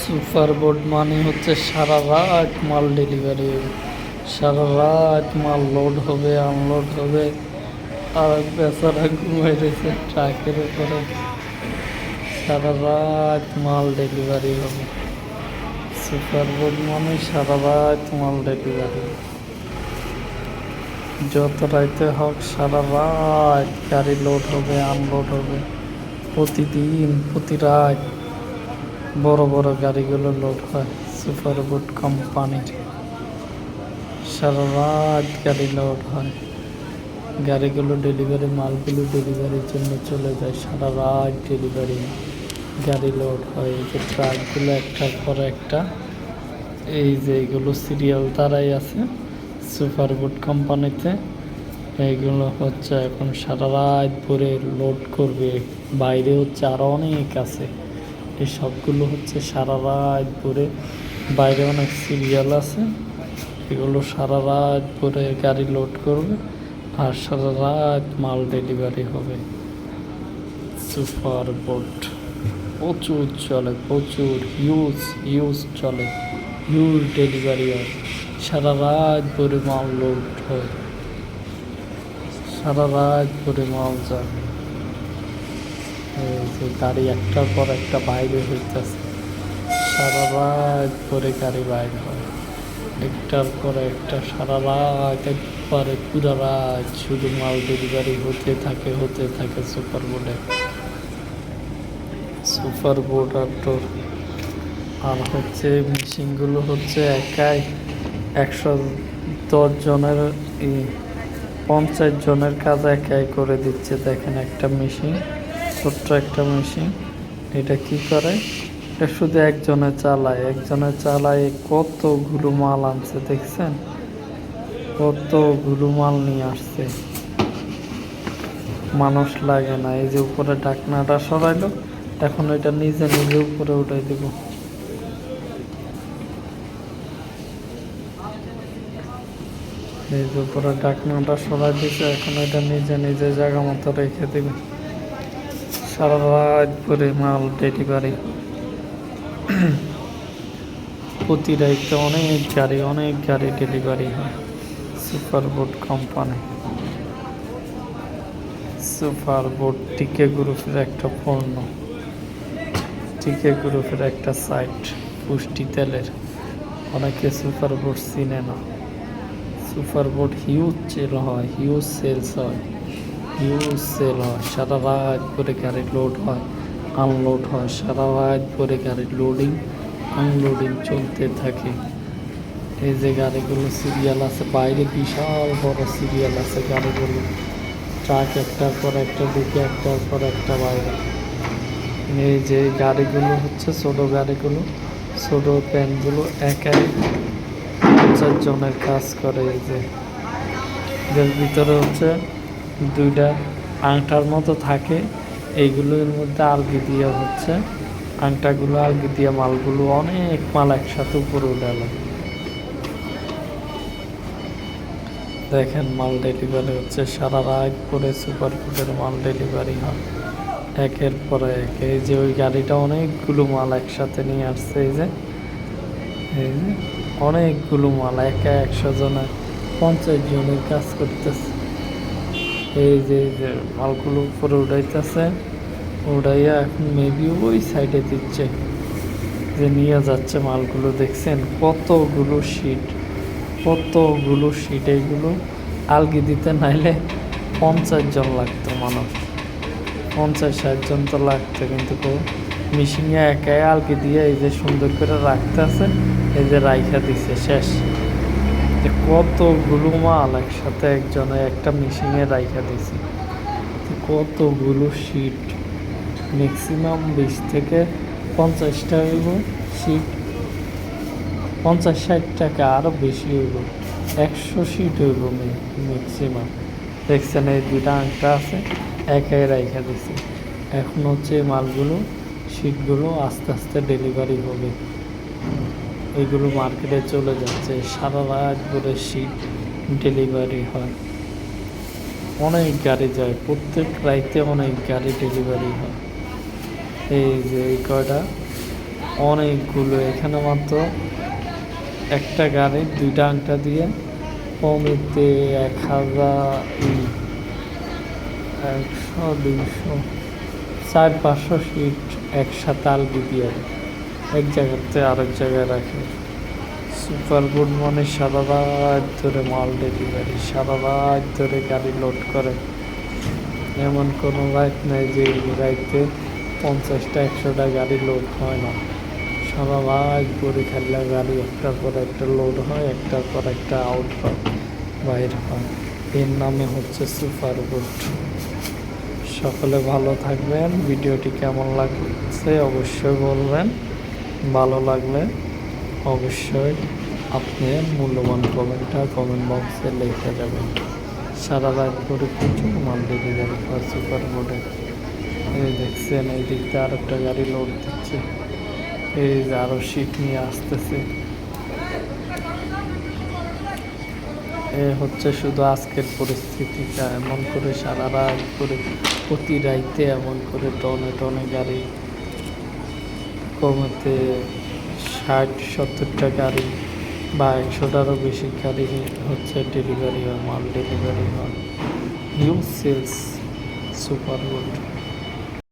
Super boat মানে হচ্ছে সারা রাত মাল ডেলিভারি হবে, সারা রাত মাল লোড হবে, আনলোড হবে। আর বেচারা ঘুমাই রয়েছে ট্রাকের উপরে, সারা রাত মাল ডেলিভারি হবে। সুপার বোট মানে সারা রাত মাল ডেলিভারি, যত রাইতে হোক সারা রাত গাড়ি লোড হবে, আনলোড হবে। প্রতিদিন প্রতি রাত বড় বড় গাড়িগুলো লোড হয় সুপার বোট কোম্পানির। সারা রাত গাড়ি লোড হয়, গাড়িগুলো ডেলিভারি, মালগুলো ডেলিভারির জন্য চলে যায়। সারা রাত ডেলিভারি গাড়ি লোড হয়। এই যে ট্রাকগুলো একটার পর একটা, এই যে এইগুলো সিরিয়াল দ্বারাই আছে সুপার বোট কোম্পানিতে। এইগুলো হচ্ছে এখন সারা রাত ভরে লোড করবে। বাইরে হচ্ছে আরও অনেক আছে, এই সবগুলো হচ্ছে সারা রাত ভরে, বাইরে অনেক সিরিয়াল আছে, এগুলো সারা রাত ভরে গাড়ি লোড করবে আর সারা রাত মাল ডেলিভারি হবে। সুপার বোট প্রচুর চলে, প্রচুর ইউজ চলে, ইউজ ডেলিভারি হয়। সারা রাত ভরে মাল লোড হয়, সারা রাত ভরে মাল যায়। এই যে গাড়ি একটার পর একটা বাইরে হইতেছে, সারা রাত ভরে গাড়ি বাইরে হয়, একটার পর একটা সারা রাত, একবারে পুরা রাত শুধু মাল ডেলিভারি হতে থাকে সুপার বোর্ডে। সুপার বোর্ড আর হচ্ছে মেশিনগুলো হচ্ছে একাই 110 জনের 50 জনের কাজ একাই করে দিচ্ছে। দেখেন একটা মেশিন, ছোট্ট একটা মেশিন, এটা কি করে, এটা শুধু একজনে চালায় কতগুলো মাল আনছে দেখছেন, কতগুলো মাল নিয়ে আসছে। মানুষ লাগে না। এই যে উপরে ঢাকনাটা সরাইলো, এখন এটা নিজে উপরে উঠাই দেব। এই যে উপরে ঢাকনাটা সরাই দিচ্ছে, এখন এটা নিজে জায়গা মতো রেখে দেবে। সারা রাত করে মাল ডেলিভারি, প্রতি রাইতে অনেক গাড়ি ডেলিভারি হয় super boat company. Super boat টিকে গ্রুপের একটা পণ্য, টিকে গ্রুপের একটা সাইট, পুষ্টি তেলের। অনেকে সুপার বোট চিনে না। সুপার বোট হিউজ সেল হয়, হিউজ সেল হয়। সারা রাত করে গাড়ি লোড হয়, আনলোড হয়, সারা রাত করে গাড়ি লোডিং আনলোডিং চলতে থাকে। এই যে গাড়িগুলো সিরিয়াল আছে, বাইরে বিশাল বড় সিরিয়াল আছে গাড়িগুলো, ট্রাক একটার পর একটা ঢুকে, একটার পর একটা বাইরে। এই যে গাড়িগুলো হচ্ছে ছোট গাড়িগুলো, ছোট প্যানগুলো একাই 50 জনের কাজ করে। এই যে এর ভিতরে হচ্ছে দুইটা আংটার মতো থাকে, এইগুলোর মধ্যে আলগি দিয়ে হচ্ছে আংটাগুলো, আলগি দিয়ে মালগুলো, অনেক মাল একসাথে উপরে উঠালো। দেখেন মাল ডেলিভারি হচ্ছে, সারা রাত করে সুপার ফুডের মাল ডেলিভারি হয় একের পর এক। এই যে ওই গাড়িটা অনেকগুলো মাল একসাথে নিয়ে আসছে, এই যে অনেকগুলো মাল, একা 100 জনের 50 জনের কাজ করতেছে। এই যে মালগুলো উপরে উঠাইতেছে, উঠাইয়া এখন মেবি ওই সাইডে দিচ্ছে, যে নিয়ে যাচ্ছে মালগুলো। দেখছেন কতগুলো শিট, এইগুলো আলগি দিতে নাইলে 50 জন লাগতো মানুষ, 50-60 জন তো লাগতো, কিন্তু মেশিনে একাই আলগি দিয়ে এই যে সুন্দর করে রাখতেছে, এই যে রাইখা দিছে শেষ। কতগুলো মাল একসাথে একজনে একটা মেশিনে রাইখা দিছে, কতগুলো শিট, ম্যাক্সিমাম 20 থেকে 50টা হইব শিট, 50-60 টাকা, আরও বেশি হইব, 100 শিট হইব ম্যাক্সিমাম। দেখছেন এই দুইটা আংটা আছে, একাই রাইখা দিছে। এখন হচ্ছে মালগুলো, শিটগুলো আস্তে আস্তে ডেলিভারি হবে, এইগুলো মার্কেটে চলে যাচ্ছে। সারা রাত ধরে শিট ডেলিভারি হয়, অনেক গাড়ি যায়, প্রত্যেক রাইতে অনেক গাড়ি ডেলিভারি হয়। এই যে এই কয়টা অনেকগুলো, এখানে মাত্র একটা গাড়ির 2টা আংটা দিয়ে কমেতে 1,000 100 200 400-500 সিট একসাথে আলগি দিয়ে এক জায়গাতে আরেক জায়গায় রাখে। সুপার গুড মানে সারা রাত ধরে মাল ডেলিভারি, সারা রাত ধরে গাড়ি লোড করে। এমন কোনো রাত নেই যে রাইতে 50টা 100টা গাড়ি লোড হয় না। সারা রাত ভরে খেললে গাড়ি একটার পর একটা লোড হয়, একটার পর একটা আউট হয়, বাইর হয়। এর নামে হচ্ছে সুপার গুড। সকলে ভালো থাকবেন। ভিডিওটি কেমন লাগছে অবশ্যই বলবেন। ভালো লাগলে অবশ্যই আপনি মূল্যবান কমেন্টটা কমেন্ট বক্সে লিখে যাবেন। সারা রাত করে প্রচুর মাল ডেলিভারি হয় সুপার গুডে। এই দেখছেন এই দিক দিয়ে আর একটা গাড়ি লোড দিচ্ছে, এই যে আরও শিট নিয়ে আসতেছে। এ হচ্ছে শুধু আজকের পরিস্থিতিটা, এমন করে সারা রাত করে প্রতি রাইতে এমন করে টনে টনে গাড়ি, কমতে 60-70টা গাড়ি বা 100টারও বেশি গাড়ি হচ্ছে ডেলিভারি হয়, মাল ডেলিভারি হয়। Huge sales super good.